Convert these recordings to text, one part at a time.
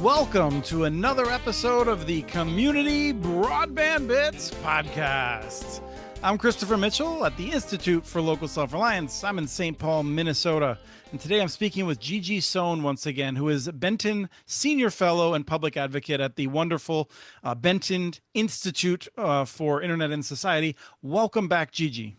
welcome to another episode of the Community Broadband Bits podcast. I'm Christopher Mitchell at the Institute for Local Self-Reliance. I'm in St. Paul, Minnesota. And today I'm speaking with Gigi Sohn once again, who is Benton Senior Fellow and Public Advocate at the wonderful Benton Institute for Internet and Society. Welcome back, Gigi.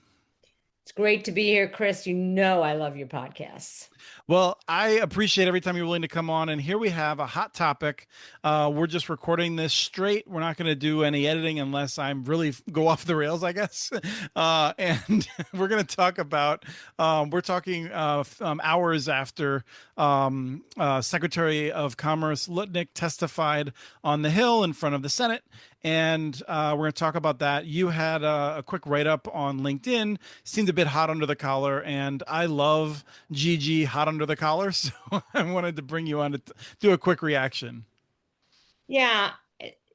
It's great to be here, Chris. You know I love your podcasts. Well, I appreciate every time you're willing to come on. And here we have a hot topic. We're just recording this straight. We're not going to do any editing unless I'm really go off the rails, I guess. And we're going to talk about, we're talking hours after Secretary of Commerce Lutnick testified on the Hill in front of the Senate. And we're going to talk about that. You had a quick write-up on LinkedIn, seemed a bit hot under the collar, and I love Gigi hot under the collar, so I wanted to bring you on to do a quick reaction. Yeah,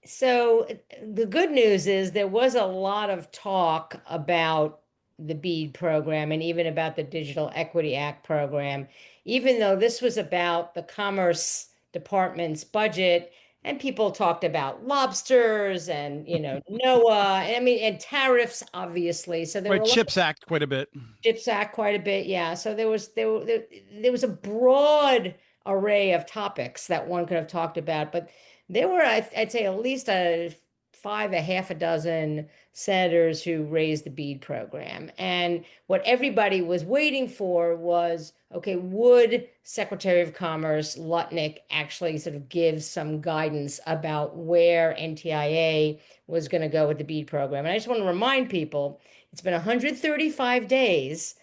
so the good news is there was a lot of talk about the BEAD program and even about the Digital Equity Act program, even though this was about the Commerce Department's budget. And people talked about lobsters and, NOAA, and tariffs, obviously. So there Right, were CHIPS Act quite a bit. CHIPS Act quite a bit, yeah. So there was a broad array of topics that one could have talked about, but there were, I'd say, at least a half a dozen senators who raised the BEAD program. And what everybody was waiting for was, okay, would Secretary of Commerce Lutnick actually sort of give some guidance about where NTIA was going to go with the BEAD program? And I just want to remind people, it's been 135 days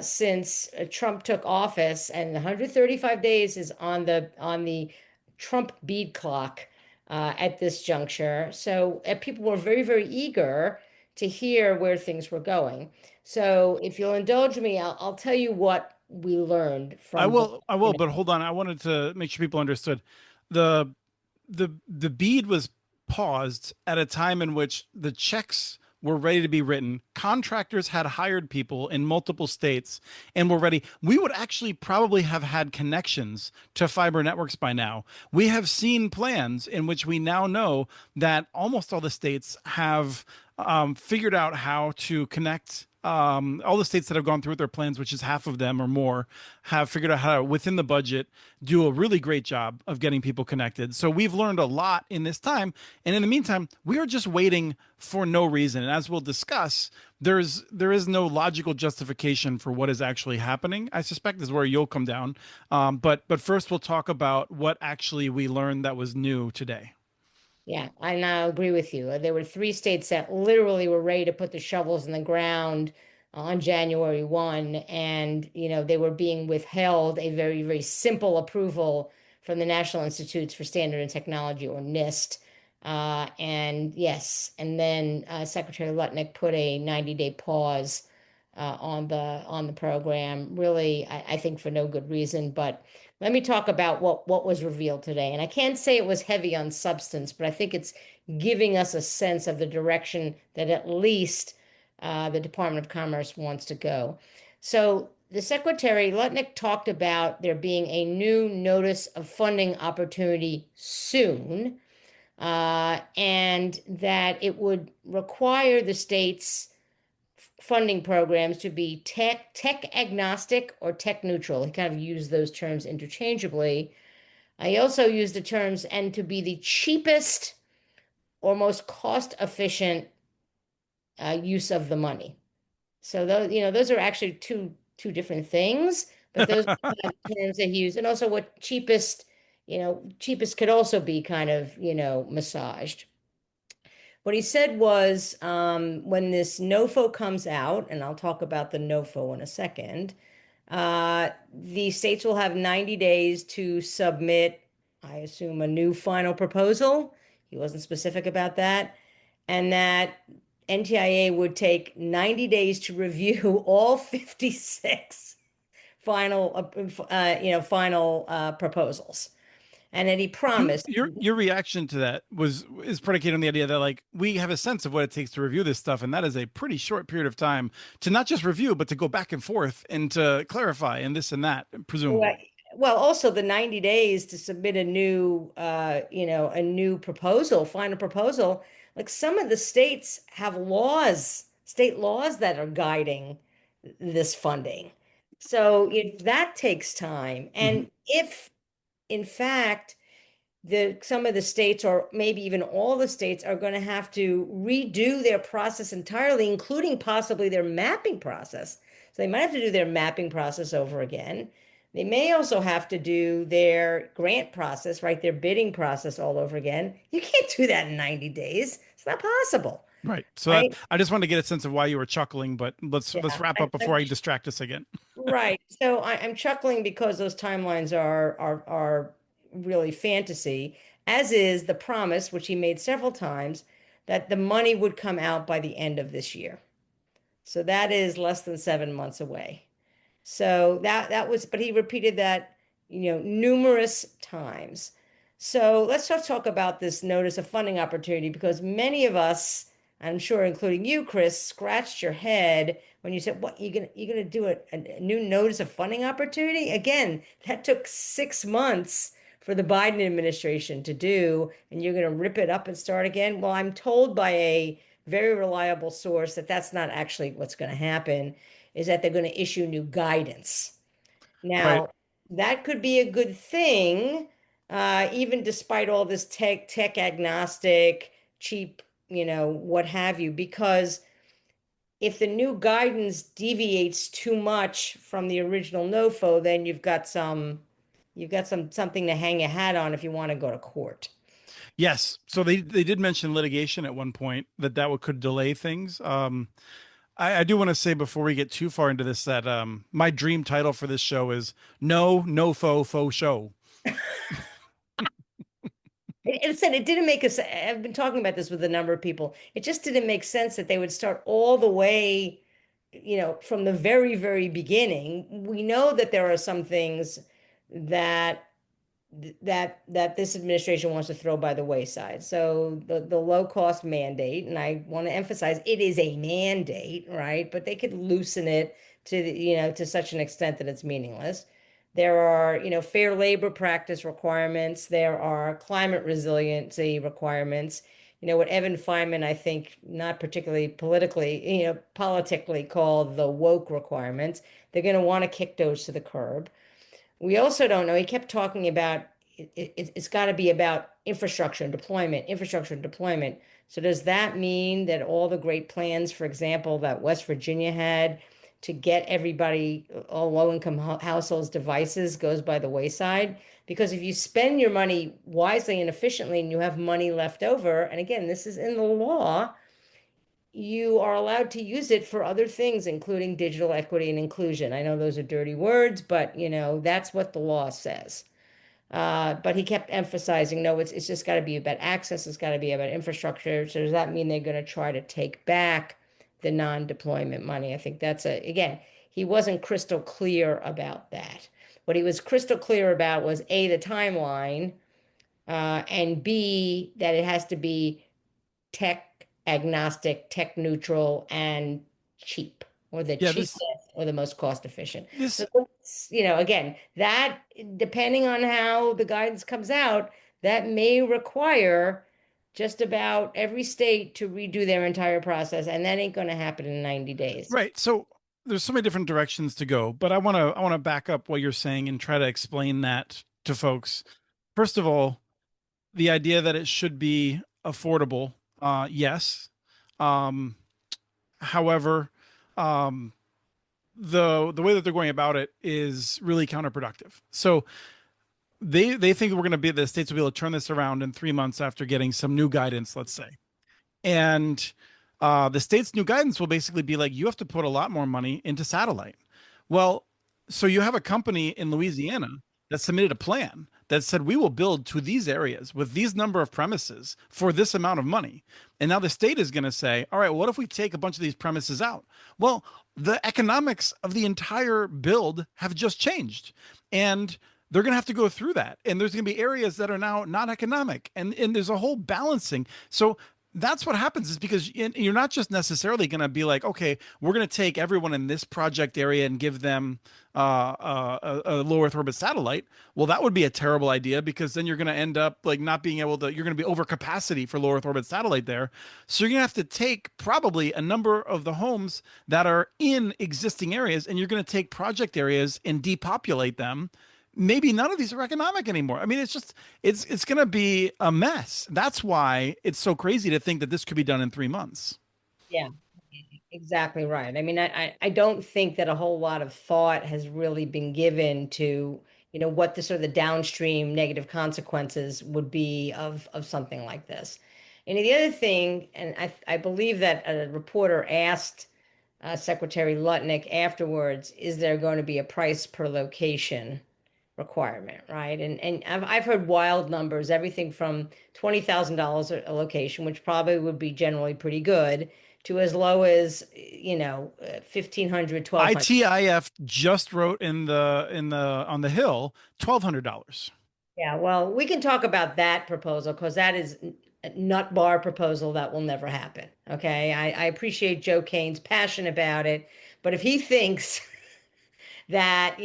since Trump took office, and 135 days is on the Trump BEAD clock at this juncture. So people were very, very eager to hear where things were going. So if you'll indulge me, I'll tell you what we learned from. I will, but hold on. I wanted to make sure people understood the BEAD was paused at a time in which the checks were ready to be written. Contractors had hired people in multiple states and were ready. We would actually probably have had connections to fiber networks by now. We have seen plans in which we now know that almost all the states have figured out how to connect. All the states that have gone through with their plans, which is half of them or more, have figured out how to, within the budget, do a really great job of getting people connected. So we've learned a lot in this time. And in the meantime, we are just waiting for no reason. And as we'll discuss, there is no logical justification for what is actually happening. I suspect is where you'll come down. But first, we'll talk about what actually we learned that was new today. Yeah, I now agree with you. There were 3 states that literally were ready to put the shovels in the ground on January 1, and they were being withheld a very, very simple approval from the National Institutes for Standard and Technology, or NIST. And then Secretary Lutnick put a 90-day pause on the program, really, I think for no good reason. But let me talk about what was revealed today. And I can't say it was heavy on substance, but I think it's giving us a sense of the direction that at least the Department of Commerce wants to go. So the Secretary Lutnick talked about there being a new notice of funding opportunity soon, and that it would require the states funding programs to be tech agnostic or tech neutral. He kind of used those terms interchangeably. I also used the terms and to be the cheapest or most cost efficient use of the money. So those are actually two different things, but those are the terms that he used. And also what cheapest could also be kind of, massaged. What he said was when this NOFO comes out, and I'll talk about the NOFO in a second, the states will have 90 days to submit, I assume, a new final proposal. He wasn't specific about that. And that NTIA would take 90 days to review all 56 final proposals. And then he promised. Your reaction to that is predicated on the idea that, like, we have a sense of what it takes to review this stuff, and that is a pretty short period of time to not just review, but to go back and forth and to clarify and this and that, presumably. well, also the 90 days to submit a new, a new proposal, final proposal. Like some of the states have laws, state laws that are guiding this funding. So if that takes time, Mhm. and if in fact some of the states or maybe even all the states are going to have to redo their process entirely, including possibly their mapping process. So they might have to do their mapping process over again. They may also have to do their grant process, right? Their bidding process all over again. You can't do that in 90 days. It's not possible, Right. So that right? I just wanted to get a sense of why you were chuckling, but let's Yeah. wrap up before I distract us again. Right. So I'm chuckling because those timelines are really fantasy, as is the promise, which he made several times, that the money would come out by the end of this year. So that is less than 7 months away. So that was, but he repeated that, numerous times. So let's talk about this notice of funding opportunity because many of us, I'm sure including you, Chris, scratched your head when you said, "What you gonna do a new notice of funding opportunity?" Again, that took 6 months for the Biden administration to do, and you're gonna rip it up and start again. Well, I'm told by a very reliable source that that's not actually what's going to happen, is that they're going to issue new guidance. Right. Now, that could be a good thing, even despite all this tech agnostic, cheap, what have you, because if the new guidance deviates too much from the original NOFO, then you've got something to hang a hat on if you want to go to court. Yes. So they did mention litigation at one point that could delay things. I do want to say before we get too far into this that my dream title for this show is No Faux Show. It said it didn't make us. I've been talking about this with a number of people. It just didn't make sense that they would start all the way, from the very, very beginning. We know that there are some things that that this administration wants to throw by the wayside. So the low cost mandate, and I want to emphasize it is a mandate, right? But they could loosen it to such an extent that it's meaningless. There are, fair labor practice requirements. There are climate resiliency requirements. What Evan Feynman, I think, not particularly politically called the woke requirements. They're going to want to kick those to the curb. We also don't know. He kept talking about it's got to be about infrastructure and deployment, infrastructure and deployment. So does that mean that all the great plans, for example, that West Virginia had to get everybody, all low-income households devices goes by the wayside? Because if you spend your money wisely and efficiently and you have money left over, and again, this is in the law, you are allowed to use it for other things, including digital equity and inclusion. I know those are dirty words, but that's what the law says. But he kept emphasizing, no, it's just got to be about access. It's got to be about infrastructure. So does that mean they're going to try to take back the non-deployment money? I think again, he wasn't crystal clear about that. What he was crystal clear about was A, the timeline, and B, that it has to be tech agnostic, tech neutral, and cheap, or the Yeah, cheapest or the most cost efficient. this So, again, that depending on how the guidance comes out, that may require just about every state to redo their entire process, and that ain't going to happen in 90 days. right. So there's so many different directions to go, but I want to back up what you're saying and try to explain that to folks. First of all, the idea that it should be affordable, yes. Um, however, um, the way that they're going about it is really counterproductive. So they think we're going to be the states will be able to turn this around in 3 months after getting some new guidance, let's say, and the state's new guidance will basically be like you have to put a lot more money into satellite. Well, so you have a company in Louisiana that submitted a plan that said we will build to these areas with these number of premises for this amount of money. And now the state is going to say, all right, well, what if we take a bunch of these premises out? Well, the economics of the entire build have just changed. And they're going to have to go through that. And there's going to be areas that are now not economic. And there's a whole balancing. So That's what happens is because you're not just necessarily going to be like, okay, we're going to take everyone in this project area and give them a low Earth orbit satellite. Well, that would be a terrible idea because then you're going to end up like not being able to, you're going to be over capacity for low Earth orbit satellite there. So you're going to have to take probably a number of the homes that are in existing areas and you're going to take project areas and depopulate them. Maybe none of these are economic anymore. I mean, it's just it's going to be a mess. That's why it's so crazy to think that this could be done in 3 months. Yeah, exactly right. I mean, I don't think that a whole lot of thought has really been given to, what the sort of the downstream negative consequences would be of something like this. And the other thing, and I believe that a reporter asked Secretary Lutnick afterwards, is there going to be a price per location requirement, right? And I've heard wild numbers, everything from $20,000 a location, which probably would be generally pretty good, to as low as 1,500, 1,200. ITIF just wrote in the on the Hill $1,200. Yeah, well, we can talk about that proposal because that is a nut bar proposal that will never happen. Okay, I appreciate Joe Kane's passion about it, but if he thinks that,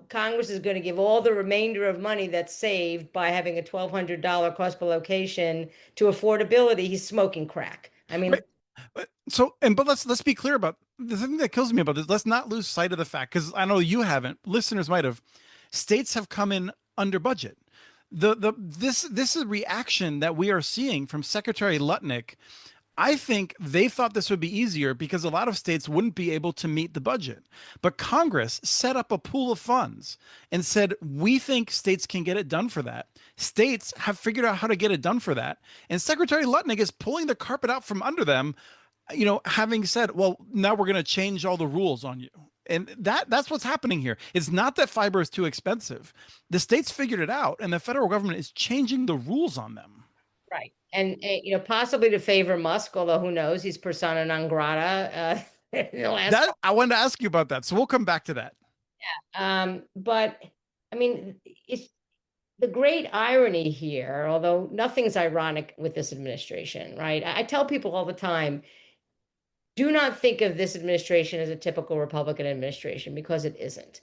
Congress is going to give all the remainder of money that's saved by having a $1,200 cost per location to affordability, he's smoking crack. I mean, Right. So and but let's be clear about the thing that kills me about this. Let's not lose sight of the fact because I know you haven't. Listeners might have. States have come in under budget. The this is a reaction that we are seeing from Secretary Lutnick. I think they thought this would be easier because a lot of states wouldn't be able to meet the budget. But Congress set up a pool of funds and said, we think states can get it done for that. States have figured out how to get it done for that. And Secretary Lutnick is pulling the carpet out from under them, having said, well, now we're going to change all the rules on you. And that's what's happening here. It's not that fiber is too expensive. The states figured it out, and the federal government is changing the rules on them. right. And, possibly to favor Musk, although who knows, he's persona non grata in the last. That I wanted to ask you about that. So we'll come back to that. But I mean, it's the great irony here, although nothing's ironic with this administration, right? I tell people all the time, do not think of this administration as a typical Republican administration because it isn't.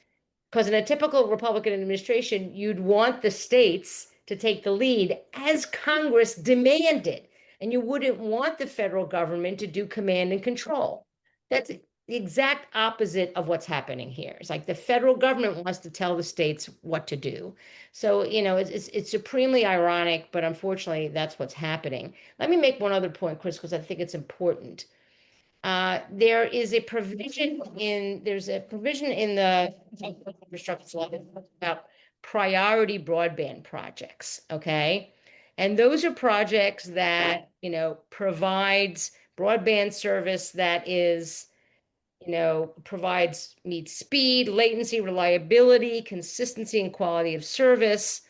Because in a typical Republican administration, you'd want the states to take the lead as Congress demanded. And you wouldn't want the federal government to do command and control. That's the exact opposite of what's happening here. It's like the federal government wants to tell the states what to do. So, it's supremely ironic, but unfortunately, that's what's happening. Let me make one other point, Chris, because I think it's important. There's a provision in the infrastructure law about priority broadband projects, okay? And those are projects that, provides broadband service that is, meets speed, latency, reliability, consistency, and quality of service,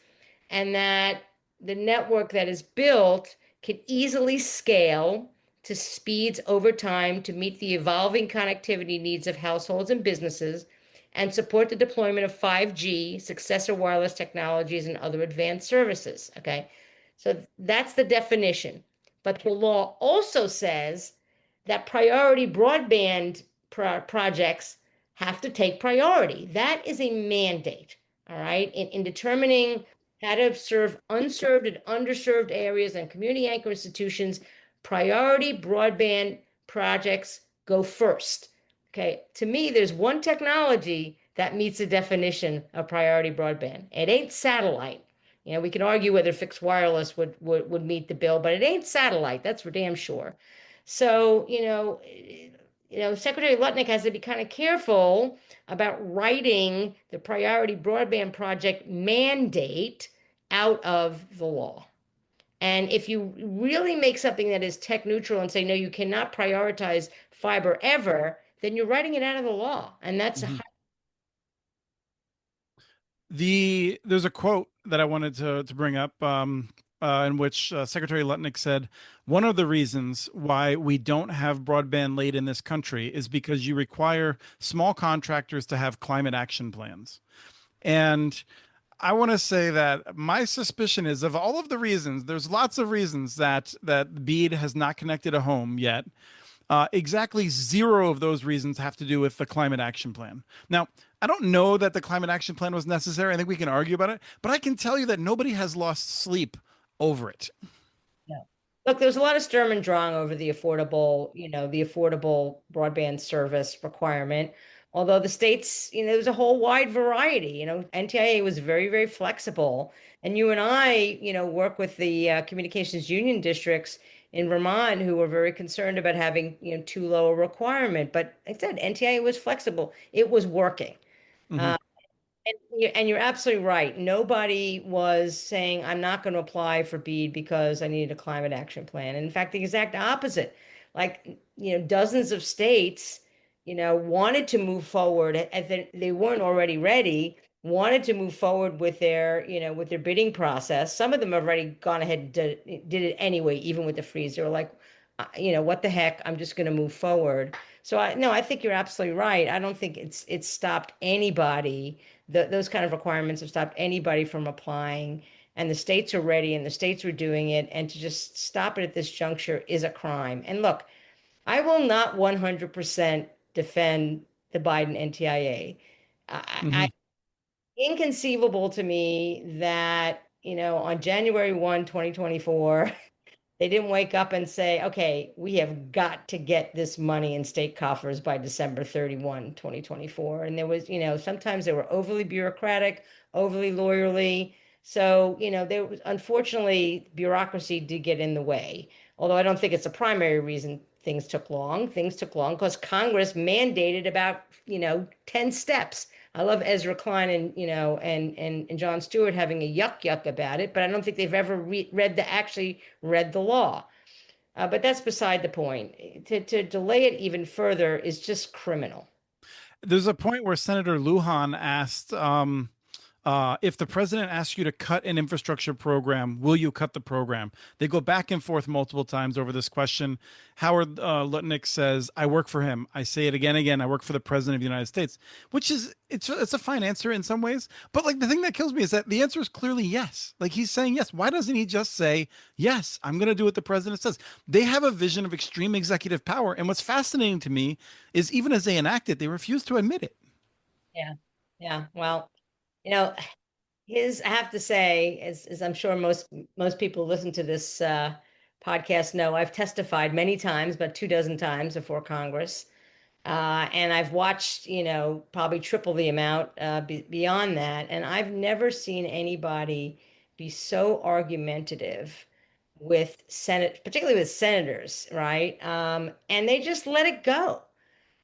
and that the network that is built can easily scale to speeds over time to meet the evolving connectivity needs of households and businesses and support the deployment of 5G, successor wireless technologies, and other advanced services. Okay, so that's the definition. But the law also says that priority broadband projects have to take priority. That is a mandate, all right, in determining how to serve unserved and underserved areas and community anchor institutions. Priority broadband projects go first. Okay, to me, there's one technology that meets the definition of priority broadband. It ain't satellite. We can argue whether fixed wireless would meet the bill, but it ain't satellite. That's for damn sure. So, Secretary Lutnick has to be kind of careful about writing the priority broadband project mandate out of the law. And if you really make something that is tech neutral and say, no, you cannot prioritize fiber ever, then you're writing it out of the law. And that's Mhm. There's a quote that I wanted to bring up in which Secretary Lutnick said, one of the reasons why we don't have broadband laid in this country is because you require small contractors to have climate action plans. And I want to say that my suspicion is of all of the reasons, there's lots of reasons that BEAD has not connected a home yet. Exactly zero of those reasons have to do with the climate action plan. Now, I don't know that the climate action plan was necessary. I think we can argue about it, but I can tell you that nobody has lost sleep over it. Yeah. Look, there's a lot of Sturm and Drang over the affordable, the affordable broadband service requirement. Although the states, there's a whole wide variety. NTIA was very, very flexible. And you and I, work with the communications union districts in Vermont who were very concerned about having, too low a requirement. But like I said, NTIA was flexible. It was working. Hmm. And you're absolutely right. Nobody was saying, I'm not going to apply for BEAD because I needed a climate action plan. And in fact, the exact opposite. Like, dozens of states, wanted to move forward as they weren't already ready, wanted to move forward with their bidding process. Some of them have already gone ahead and did it anyway, even with the freeze. They were like, what the heck? I'm just going to move forward. So no, I think you're absolutely right. I don't think it's stopped anybody. Those kind of requirements have stopped anybody from applying, and the states are ready and the states are doing it. And to just stop it at this juncture is a crime. And look, I will not 100% defend the Biden NTIA. Hmm. Inconceivable to me that, on January 1, 2024, they didn't wake up and say, okay, we have got to get this money in state coffers by December 31, 2024. And there was, sometimes they were overly bureaucratic, overly lawyerly. So, there was, unfortunately, bureaucracy did get in the way. Although I don't think it's a primary reason things took long. Things took long because Congress mandated about, 10 steps. I love Ezra Klein and John Stewart having a yuck about it, but I don't think they've ever actually read the law. But that's beside the point. To delay it even further is just criminal. There's a point where Senator Lujan asked, if the president asks you to cut an infrastructure program, will you cut the program? They go back and forth multiple times over this question. Howard Lutnick says, I work for him. I say it again and again. I work for the president of the United States, which is, it's a fine answer in some ways. But like the thing that kills me is that the answer is clearly yes. Like he's saying yes. Why doesn't he just say, yes, I'm going to do what the president says? They have a vision of extreme executive power. And what's fascinating to me is even as they enact it, they refuse to admit it. Yeah. Yeah. Well, you know, I have to say, as I'm sure most people listen to this podcast know, I've testified many times, about 2 dozen times before Congress. And I've watched, probably triple the amount beyond that. And I've never seen anybody be so argumentative with particularly with senators, right? And they just let it go.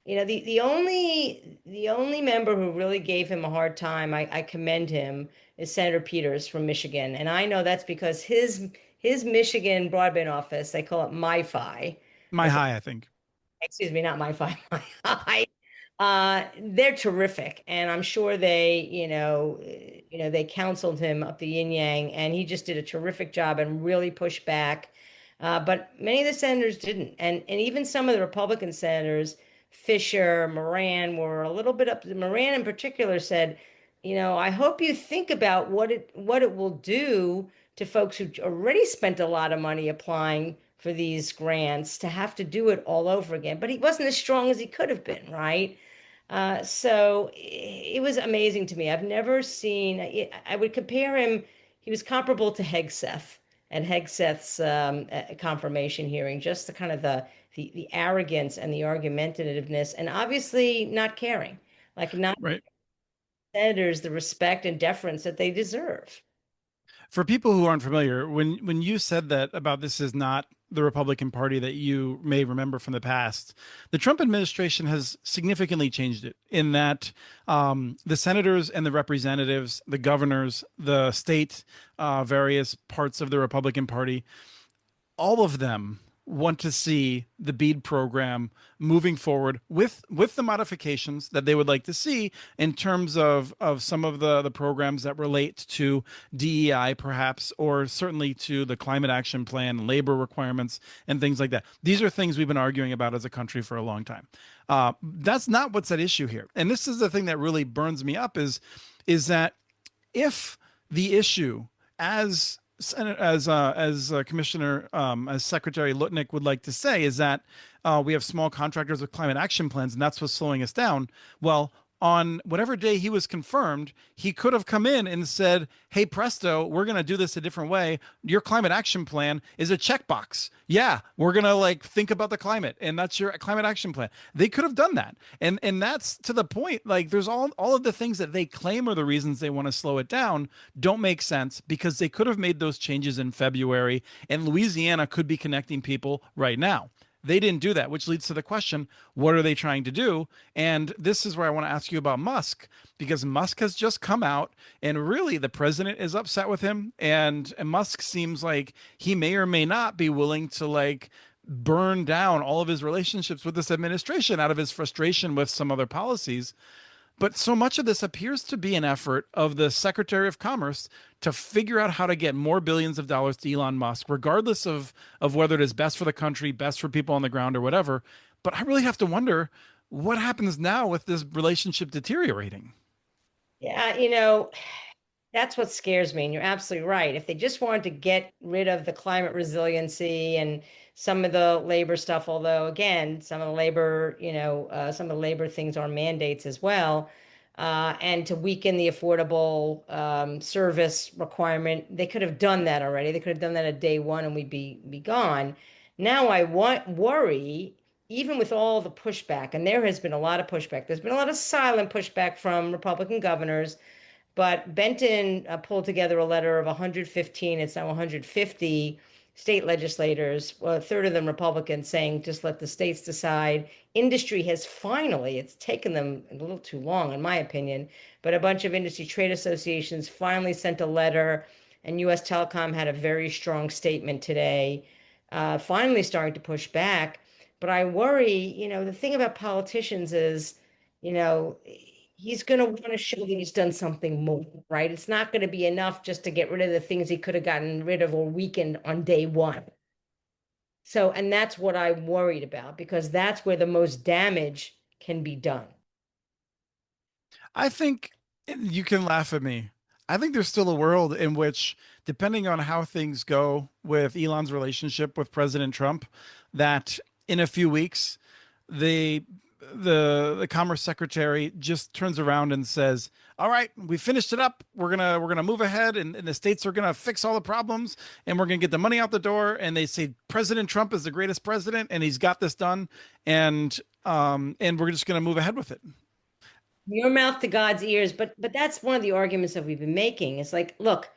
The only member who really gave him a hard time, I commend him, is Senator Peters from Michigan. And I know that's because his Michigan broadband office, they call it MiFi, My high, I think. excuse me, not my five, my high. They're terrific, and I'm sure they counseled him up the yin yang, and he just did a terrific job and really pushed back. But many of the senators didn't, and even some of the Republican senators, Fisher, Moran, were a little bit up. Moran in particular said, I hope you think about what it will do to folks who already spent a lot of money applying for these grants to have to do it all over again. But he wasn't as strong as he could have been, right? So it was amazing to me. I've never seen, I would compare him, he was comparable to Hegseth at Hegseth's confirmation hearing, just the kind of the arrogance and the argumentativeness, and obviously not caring, like not Right. senators the respect and deference that they deserve. For people who aren't familiar, when you said that about this is not the Republican Party that you may remember from the past, the Trump administration has significantly changed it in that the senators and the representatives, the governors, the state, various parts of the Republican Party, all of them want to see the BEAD program moving forward with the modifications that they would like to see in terms of some of the programs that relate to DEI perhaps, or certainly to the climate action plan, labor requirements, and things like that. These are things we've been arguing about as a country for a long time. That's not what's at issue here. And this is the thing that really burns me up is that if the issue, as Commissioner, as Secretary Lutnick would like to say, is that we have small contractors with climate action plans, and that's what's slowing us down. Well, on whatever day he was confirmed, he could have come in and said, "Hey, presto, we're going to do this a different way. Your climate action plan is a checkbox. Yeah, we're going to like think about the climate, and that's your climate action plan." They could have done that, and that's to the point. Like, there's all of the things that they claim are the reasons they want to slow it down don't make sense because they could have made those changes in February, and Louisiana could be connecting people right now. They didn't do that, which leads to the question, what are they trying to do? And this is where I want to ask you about Musk, because Musk has just come out and really the president is upset with him. And Musk seems like he may or may not be willing to like burn down all of his relationships with this administration out of his frustration with some other policies. But so much of this appears to be an effort of the Secretary of Commerce to figure out how to get more billions of dollars to Elon Musk, regardless of whether it is best for the country, best for people on the ground, or whatever. But I really have to wonder what happens now with this relationship deteriorating. Yeah, that's what scares me. And you're absolutely right. If they just wanted to get rid of the climate resiliency and some of the labor stuff, although again, some of the labor things are mandates as well, and to weaken the affordable service requirement, they could have done that already. They could have done that at day one and we'd be gone. Now I worry, even with all the pushback, and there has been a lot of pushback. There's been a lot of silent pushback from Republican governors, but Benton pulled together a letter of 115, it's now 150 state legislators, a third of them Republicans, saying just let the states decide. Industry has finally, it's taken them a little too long, in my opinion, but a bunch of industry trade associations finally sent a letter, and US Telecom had a very strong statement today, finally starting to push back. But I worry, the thing about politicians is, you know, he's going to want to show that he's done something more, right? It's not going to be enough just to get rid of the things he could have gotten rid of or weakened on day one. So, and that's what I'm worried about because that's where the most damage can be done. I think you can laugh at me. I think there's still a world in which, depending on how things go with Elon's relationship with President Trump, that in a few weeks, the the Commerce Secretary just turns around and says, "All right, we finished it up. We're gonna move ahead, and the states are gonna fix all the problems, and we're gonna get the money out the door." And they say President Trump is the greatest president, and he's got this done, and we're just gonna move ahead with it. Your mouth to God's ears, but that's one of the arguments that we've been making. It's like, look,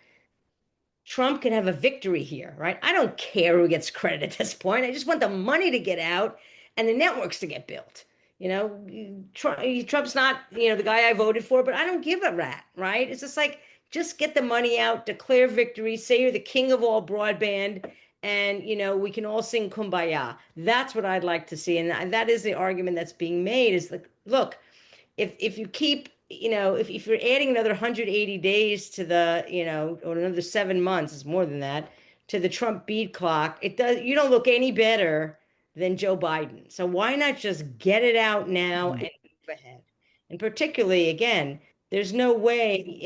Trump can have a victory here, right? I don't care who gets credit at this point. I just want the money to get out and the networks to get built. Trump's not, the guy I voted for, but I don't give a rat, right? It's just like, just get the money out, declare victory, say you're the king of all broadband, and, we can all sing Kumbaya. That's what I'd like to see. And that is the argument that's being made is like, look, if you keep, if you're adding another 180 days to the, or another 7 months, it's more than that, to the Trump bead clock, you don't look any better than Joe Biden. So why not just get it out now and move ahead? And particularly, again, there's no way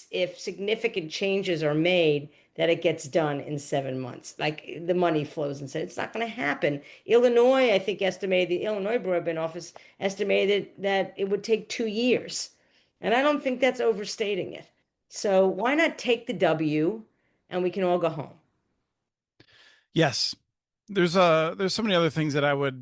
if significant changes are made that it gets done in 7 months. Like the money flows and said it's not going to happen. Illinois, I think, estimated the Illinois Broadband Office estimated that it would take 2 years. And I don't think that's overstating it. So why not take the W and we can all go home? Yes, there's so many other things that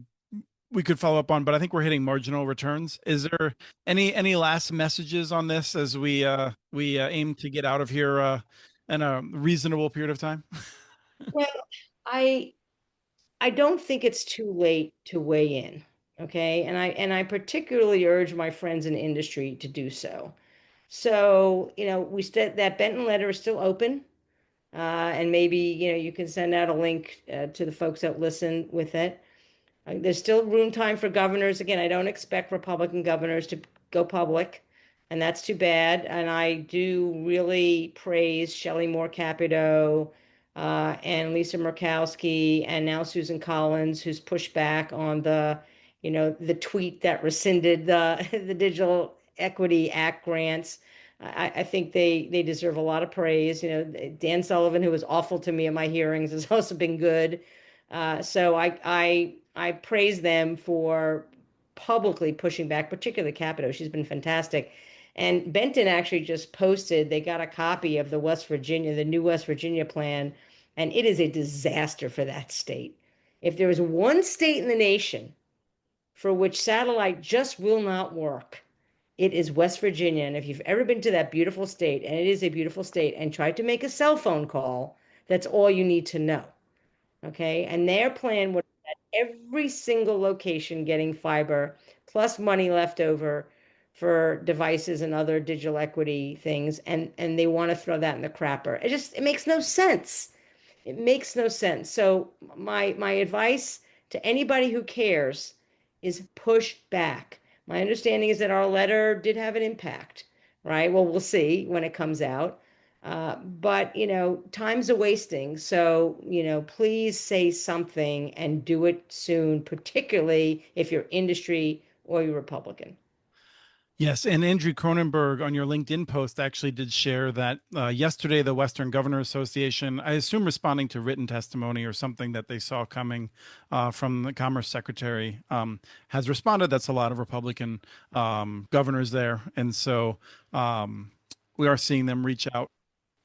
we could follow up on, but I think we're hitting marginal returns. Is there any last messages on this as we aim to get out of here in a reasonable period of time? Well, I I don't think it's too late to weigh in. Okay. And I particularly urge my friends in industry to do so. So, we said that Benton letter is still open. And maybe, you can send out a link to the folks that listen with it. There's still room time for governors. Again, I don't expect Republican governors to go public, and that's too bad. And I do really praise Shelley Moore Capito and Lisa Murkowski, and now Susan Collins, who's pushed back on the tweet that rescinded the the Digital Equity Act grants. I think they deserve a lot of praise. You know, Dan Sullivan, who was awful to me at my hearings, has also been good. So I praise them for publicly pushing back, particularly Capito. She's been fantastic. And Benton actually just posted, they got a copy of the new West Virginia plan, and it is a disaster for that state. If there is one state in the nation for which satellite just will not work, it is West Virginia. And if you've ever been to that beautiful state, and it is a beautiful state, and tried to make a cell phone call, that's all you need to know. Okay. And their plan was every single location getting fiber, plus money left over for devices and other digital equity things. And they want to throw that in the crapper. It makes no sense. It makes no sense. So my advice to anybody who cares is push back. My understanding is that our letter did have an impact, right? Well, we'll see when it comes out. But time's a wasting. So, please say something and do it soon, particularly if you're industry or you're Republican. Yes, and Andrew Cronenberg on your LinkedIn post actually did share that yesterday the Western Governor Association, I assume responding to written testimony or something that they saw coming from the Commerce Secretary, has responded. That's a lot of Republican governors there, and so we are seeing them reach out.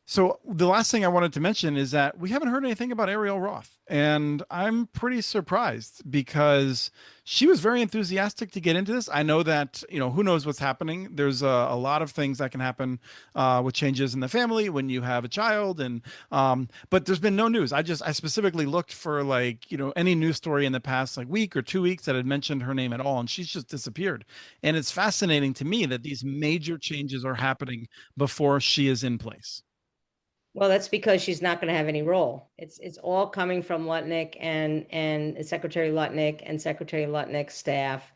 So the last thing I wanted to mention is that we haven't heard anything about Ariel Roth, and I'm pretty surprised because she was very enthusiastic to get into this. I know that, who knows what's happening. There's a lot of things that can happen with changes in the family when you have a child, and but there's been no news. I specifically looked for like, any news story in the past like week or 2 weeks that had mentioned her name at all, and she's just disappeared. And it's fascinating to me that these major changes are happening before she is in place. Well, that's because she's not going to have any role. It's all coming from Lutnick and Secretary Lutnick and Secretary Lutnick's staff.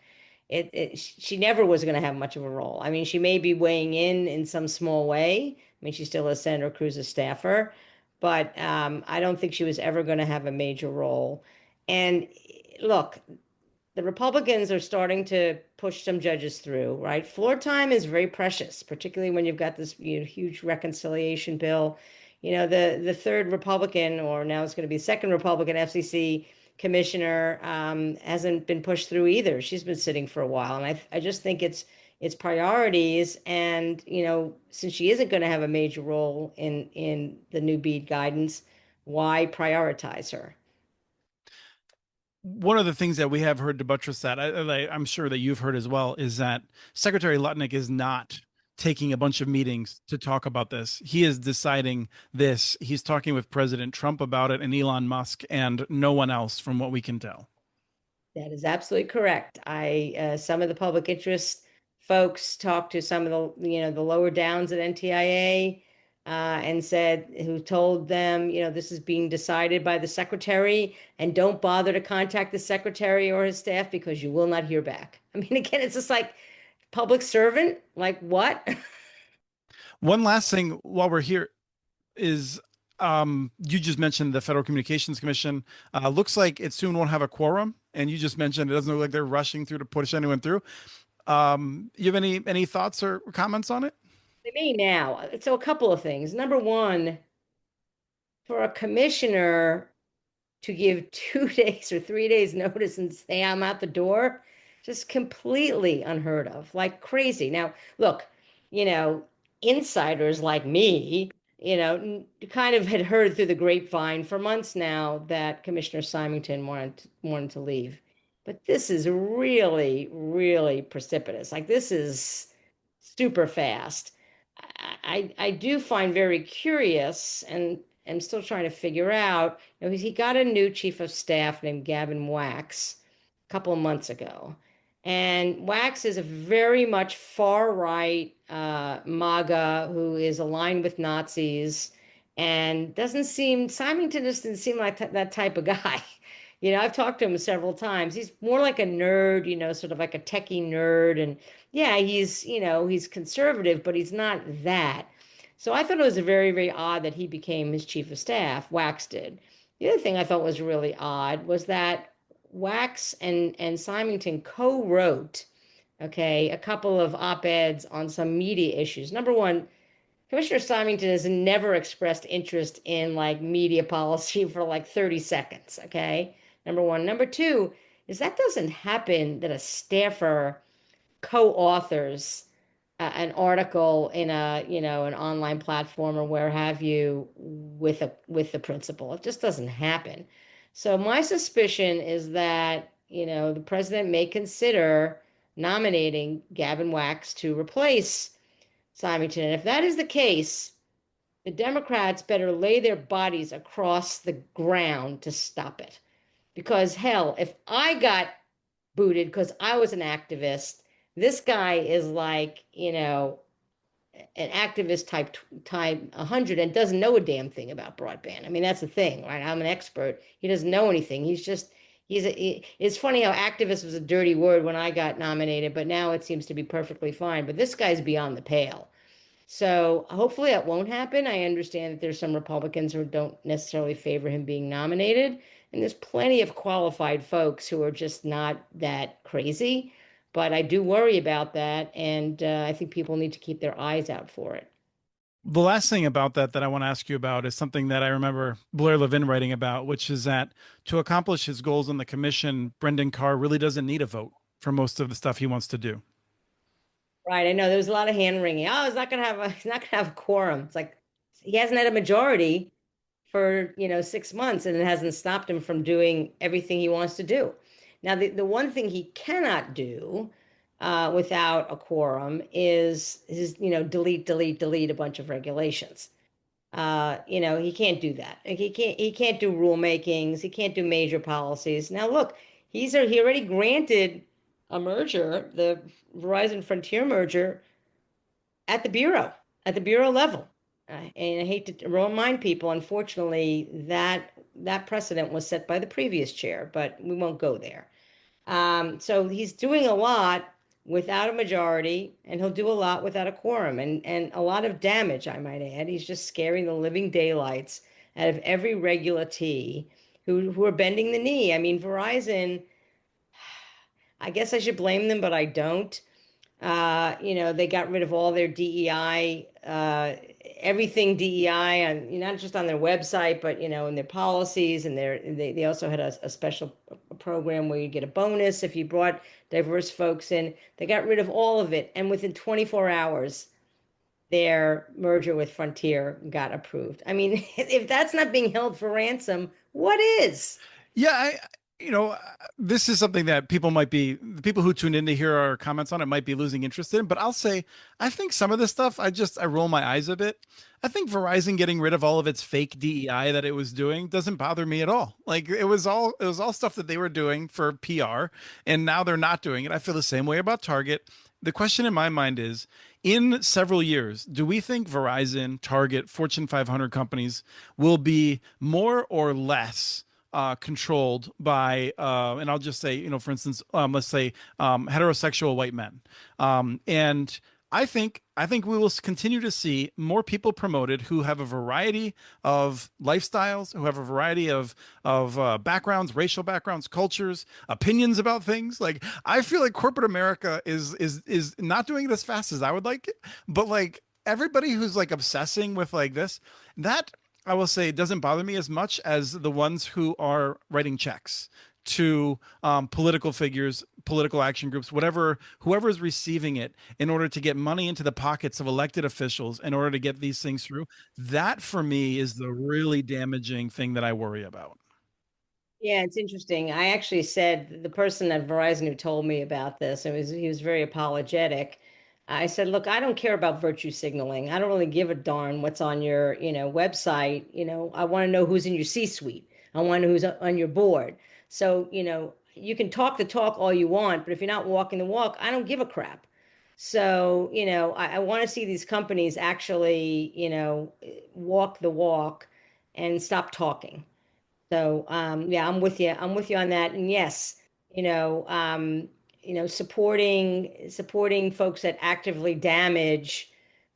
She never was going to have much of a role. I mean, she may be weighing in some small way. I mean, she's still a Senator Cruz's staffer, but I don't think she was ever going to have a major role. And look, the Republicans are starting to push some judges through, right? Floor time is very precious, particularly when you've got this huge reconciliation bill. The third Republican, or now it's going to be second Republican FCC commissioner, hasn't been pushed through either. She's been sitting for a while, and I just think it's priorities. And since she isn't going to have a major role in the new BEAD guidance, why prioritize her? One of the things that we have heard to buttress that, I'm sure that you've heard as well, is that Secretary Lutnick is not taking a bunch of meetings to talk about this. He is deciding this. He's talking with President Trump about it and Elon Musk and no one else, from what we can tell. That is absolutely correct. Some of the public interest folks talked to some of the lower downs at NTIA, and who told them, this is being decided by the secretary, and don't bother to contact the secretary or his staff because you will not hear back. I mean, again, it's just like public servant, like what? One last thing while we're here is, you just mentioned the Federal Communications Commission. Looks like it soon won't have a quorum, and you just mentioned it doesn't look like they're rushing through to push anyone through. You have any thoughts or comments on it? They may now. So a couple of things. Number one, for a commissioner to give 2 days or 3 days notice and say I'm out the door, just completely unheard of, like crazy. Now, look, you know, insiders like me, kind of had heard through the grapevine for months now that Commissioner Symington wanted to leave. But this is really, really precipitous. Like this is super fast. I do find very curious, and I'm still trying to figure out, he got a new chief of staff named Gavin Wax a couple of months ago. And Wax is a very much far right MAGA who is aligned with Nazis and Symington just didn't seem like that type of guy. I've talked to him several times. He's more like a nerd, sort of like a techie nerd. And yeah, he's conservative, but he's not that. So I thought it was very, very odd that he became his chief of staff. Wax did. The other thing I thought was really odd was that Wax and Symington co-wrote okay, a couple of op-eds on some media issues. Number one, Commissioner Symington has never expressed interest in like media policy for like 30 seconds, okay? Number one. Number two is that doesn't happen that a staffer co-authors an article in a, an online platform or where have you with the principal. It just doesn't happen. So my suspicion is that, the president may consider nominating Gavin Wax to replace Symington. And if that is the case, the Democrats better lay their bodies across the ground to stop it. Because hell, if I got booted because I was an activist, this guy is like, an activist type 100 and doesn't know a damn thing about broadband. I mean, that's the thing, right? I'm an expert. He doesn't know anything. It's funny how activist was a dirty word when I got nominated, but now it seems to be perfectly fine. But this guy's beyond the pale. So hopefully that won't happen. I understand that there's some Republicans who don't necessarily favor him being nominated, and there's plenty of qualified folks who are just not that crazy. But I do worry about that, and I think people need to keep their eyes out for it. The last thing about that I want to ask you about is something that I remember Blair Levin writing about, which is that to accomplish his goals on the commission, Brendan Carr really doesn't need a vote for most of the stuff he wants to do. Right. I know there was a lot of hand wringing. Oh, he's not gonna have a quorum. It's like he hasn't had a majority for 6 months, and it hasn't stopped him from doing everything he wants to do. Now, the one thing he cannot do without a quorum is delete a bunch of regulations. He can't do that. Like, he can't do rulemakings. He can't do major policies. Now, look, he already granted a merger, the Verizon Frontier merger, at the bureau, at the bureau level. And I hate to remind people, unfortunately, that precedent was set by the previous chair, but we won't go there. So he's doing a lot without a majority, and he'll do a lot without a quorum, and a lot of damage, I might add. He's just scaring the living daylights out of every regulatee who are bending the knee. I mean, Verizon, I guess I should blame them, but I don't. They got rid of all their DEI, everything DEI, on not just on their website, but in their policies, and they also had a special program where you get a bonus if you brought diverse folks in. They got rid of all of it, and within 24 hours, their merger with Frontier got approved. I mean, if that's not being held for ransom, what is? Yeah, this is something that the people who tuned in to hear our comments on it might be losing interest in, but I'll say, I think some of this stuff, I roll my eyes a bit. I think Verizon getting rid of all of its fake DEI that it was doing doesn't bother me at all. Like it was all stuff that they were doing for PR, and now they're not doing it. I feel the same way about Target. The question in my mind is, in several years, do we think Verizon, Target, Fortune 500 companies will be more or less controlled by, and I'll just say, for instance, let's say heterosexual white men, and I think we will continue to see more people promoted who have a variety of lifestyles, who have a variety of backgrounds, racial backgrounds, cultures, opinions about things. Like I feel like corporate America is not doing it as fast as I would like it, but like everybody who's like obsessing with like this, that I will say doesn't bother me as much as the ones who are writing checks to political figures, political action groups, whoever is receiving it in order to get money into the pockets of elected officials in order to get these things through. That for me is the really damaging thing that I worry about. Yeah, it's interesting. I actually said the person at Verizon who told me about this, he was very apologetic. I said, look, I don't care about virtue signaling. I don't really give a darn what's on your, website. I want to know who's in your C-suite. I want to know who's on your board. So, you can talk the talk all you want, but if you're not walking the walk, I don't give a crap. So, I want to see these companies actually, walk the walk and stop talking. So yeah, I'm with you. I'm with you on that. And yes, you know, um, supporting folks that actively damage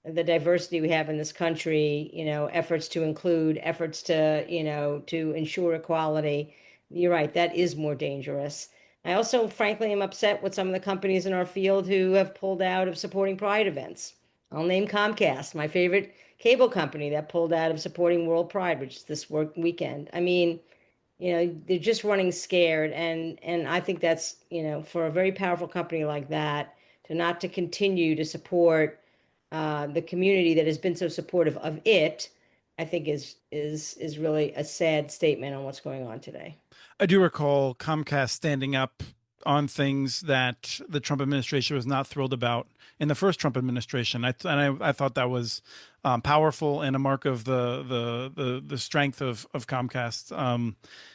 the diversity we have in this country, efforts to include, efforts to ensure equality. You're right, that is more dangerous. I also, frankly, am upset with some of the companies in our field who have pulled out of supporting Pride events. I'll name Comcast, my favorite cable company, that pulled out of supporting World Pride, which is this weekend. I mean, they're just running scared, and I think that's, for a very powerful company like that, to continue to support the community that has been so supportive of it, I think is really a sad statement on what's going on today. I do recall Comcast standing up on things that the Trump administration was not thrilled about in the first Trump administration. I thought that was powerful and a mark of the strength of Comcast.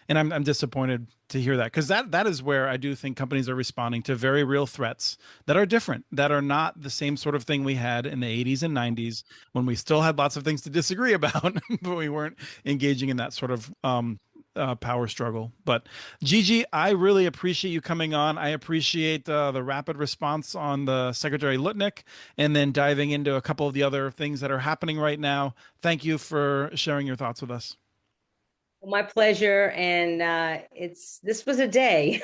And I'm disappointed to hear that, because that is where I do think companies are responding to very real threats that are different, that are not the same sort of thing we had in the 80s and 90s when we still had lots of things to disagree about, but we weren't engaging in that sort of power struggle. But Gigi, I really appreciate you coming on. I appreciate the rapid response on the Secretary Lutnick, and then diving into a couple of the other things that are happening right now. Thank you for sharing your thoughts with us. Well, my pleasure. And this was a day.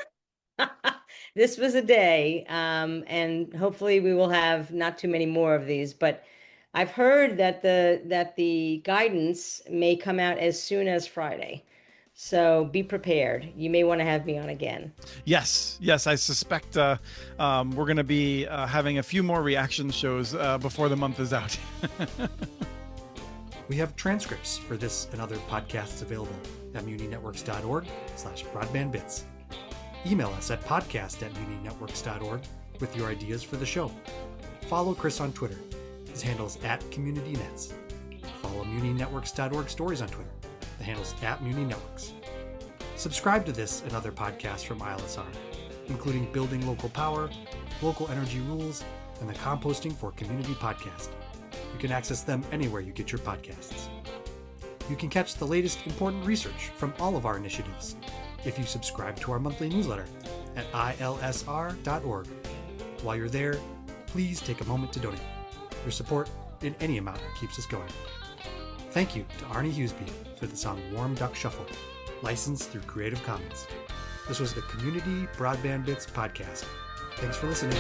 This was a day. And hopefully we will have not too many more of these. But I've heard that the guidance may come out as soon as Friday. So be prepared. You may want to have me on again. Yes, I suspect we're going to be having a few more reaction shows before the month is out. We have transcripts for this and other podcasts available at muninetworks.org/broadbandbits. Email us at podcast@muninetworks.org with your ideas for the show. Follow Chris on Twitter. His handle's @CommunityNets. Follow muninetworks.org stories on Twitter. The handle's @muninetworks. Subscribe to this and other podcasts from ILSR, including Building Local Power, Local Energy Rules, and the Composting for Community podcast. You can access them anywhere you get your podcasts. You can catch the latest important research from all of our initiatives if you subscribe to our monthly newsletter at ilsr.org. While you're there, please take a moment to donate. Your support in any amount keeps us going. Thank you to Arnie Hughesby for the song Warm Duck Shuffle, licensed through Creative Commons. This was the Community Broadband Bits podcast. Thanks for listening.